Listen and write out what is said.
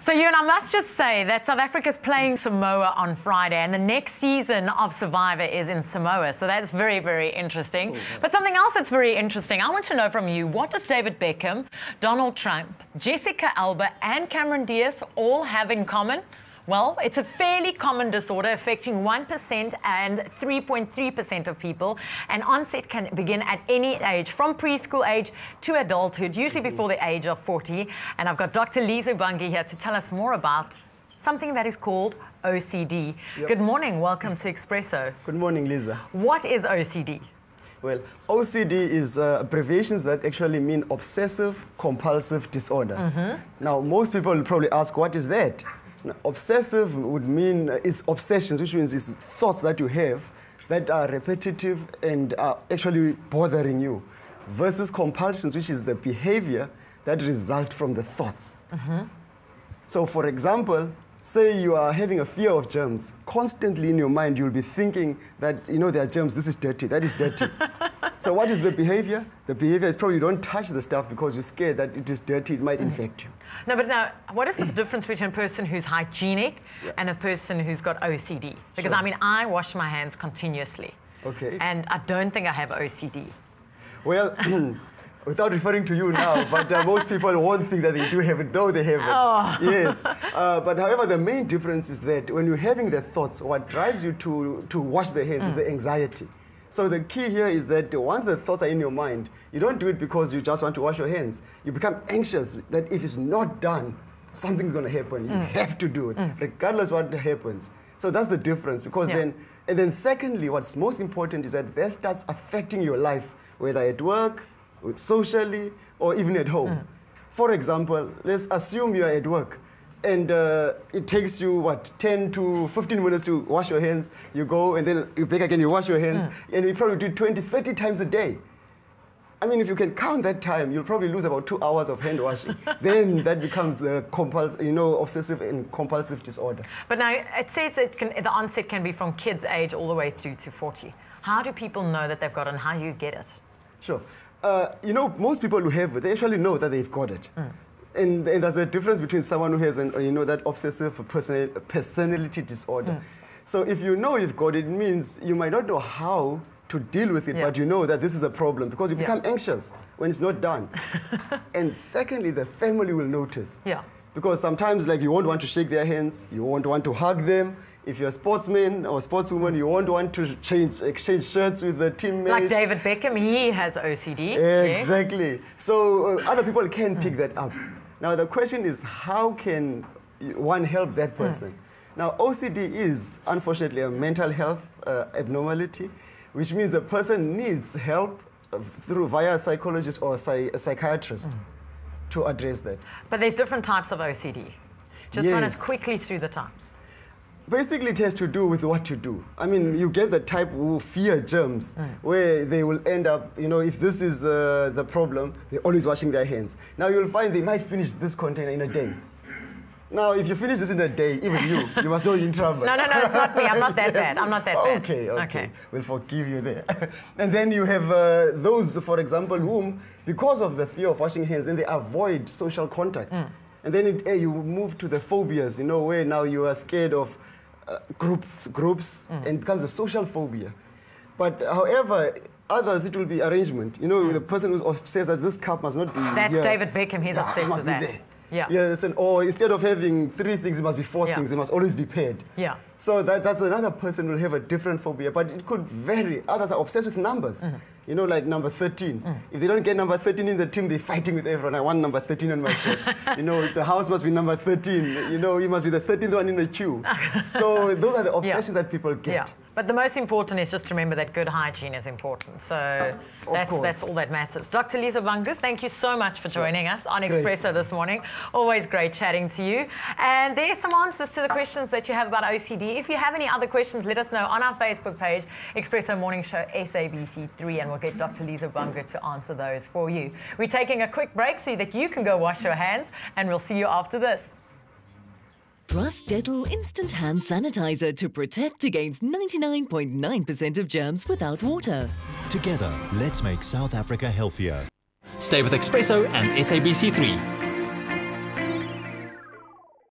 So, Ewan, I must just say that South Africa's playing Samoa on Friday, and the next season of Survivor is in Samoa. So that's very, very interesting. Cool. But something else that's very interesting, I want to know from you, what does David Beckham, Donald Trump, Jessica Alba, and Cameron Diaz all have in common? Well, it's a fairly common disorder affecting 1% and 3.3% of people. And onset can begin at any age, from preschool age to adulthood, usually before the age of 40. And I've got Dr. Lisa Bangi here to tell us more about something that is called OCD. Yep. Good morning. Welcome to eXpresso. Good morning, Lisa. What is OCD? Well, OCD is abbreviations that actually mean obsessive compulsive disorder. Now, most people will probably ask, what is that? Now, obsessive would mean it's obsessions, which means it's thoughts that you have that are repetitive and are actually bothering you, versus compulsions, which is the behavior that result from the thoughts. So, for example, say you are having a fear of germs. Constantly in your mind, you'll be thinking that, you know, there are germs, this is dirty, that is dirty. So what is the behavior? The behavior is probably you don't touch the stuff because you're scared that it is dirty, it might infect you. No, but now, what is the difference between a person who's hygienic and a person who's got OCD? Because, I mean, I wash my hands continuously. Okay. And I don't think I have OCD. Well, without referring to you now, but most people won't think that they do have it, though they have it. Oh. Yes. But however, the main difference is that when you're having the thoughts, what drives you to wash the hands is the anxiety. So the key here is that once the thoughts are in your mind, you don't do it because you just want to wash your hands. You become anxious that if it's not done, something's going to happen. You have to do it, regardless what happens. So that's the difference, because and then secondly, what's most important is that that starts affecting your life, whether at work, socially, or even at home. For example, let's assume you're at work and it takes you, what, 10 to 15 minutes to wash your hands. You go and then you back again, you wash your hands, and you probably do it 20, 30 times a day. I mean, if you can count that time, you'll probably lose about 2 hours of hand washing. Then that becomes the obsessive and compulsive disorder. But now, it says the onset can be from kids' age all the way through to 40. How do people know that they've got it, and how do you get it? Sure. You know, most people who have it, they actually know that they've got it. And there's a difference between someone who has that obsessive personality disorder. So if you know you've got it, it means you might not know how to deal with it, but you know that this is a problem, because you become anxious when it's not done. And secondly, the family will notice. Because sometimes, like, you won't want to shake their hands, you won't want to hug them. If you're a sportsman or a sportswoman, you won't want to exchange shirts with the teammates. Like David Beckham, he has OCD. Exactly. So other people can pick that up. Now, the question is, how can one help that person? Now, OCD is, unfortunately, a mental health abnormality, which means a person needs help via a psychologist or a psychiatrist to address that. But there's different types of OCD. Just run us quickly through the types. Basically, it has to do with what you do. I mean, you get the type who fear germs, where they will end up, you know, if this is the problem, they're always washing their hands. Now, you'll find they might finish this container in a day. Now, if you finish this in a day, even you must know you're in trouble. No, it's not me. I'm not that bad. I'm not that bad. Okay. We'll forgive you there. And then you have those, for example, whom, because of the fear of washing hands, then they avoid social contact. And then you move to the phobias, you know, where now you are scared of groups, and it becomes a social phobia. But however, others, it will be arrangement. You know, the person who's obsessed that this cup must not be That's here. David Beckham, he's obsessed with that. There. Yes, or instead of having 3 things, it must be 4 things. They must always be paired. So that's another person will have a different phobia, but it could vary. Others are obsessed with numbers. You know, like number 13. If they don't get number 13 in the team, they're fighting with everyone. I want number 13 on my shirt. You know, the house must be number 13. You know, you must be the 13th one in the queue. So those are the obsessions that people get. But the most important is just to remember that good hygiene is important. So that's all that matters. Dr. Lisa Bangi, thank you so much for joining us on eXpresso this morning. Always great chatting to you. And there's some answers to the questions that you have about OCD. If you have any other questions, let us know on our Facebook page, eXpresso Morning Show SABC3, and we'll get Dr. Lisa Bangi to answer those for you. We're taking a quick break so that you can go wash your hands, and we'll see you after this. Trust Dettol Instant Hand Sanitizer to protect against 99.9% of germs without water. Together, let's make South Africa healthier. Stay with eXpresso and SABC3.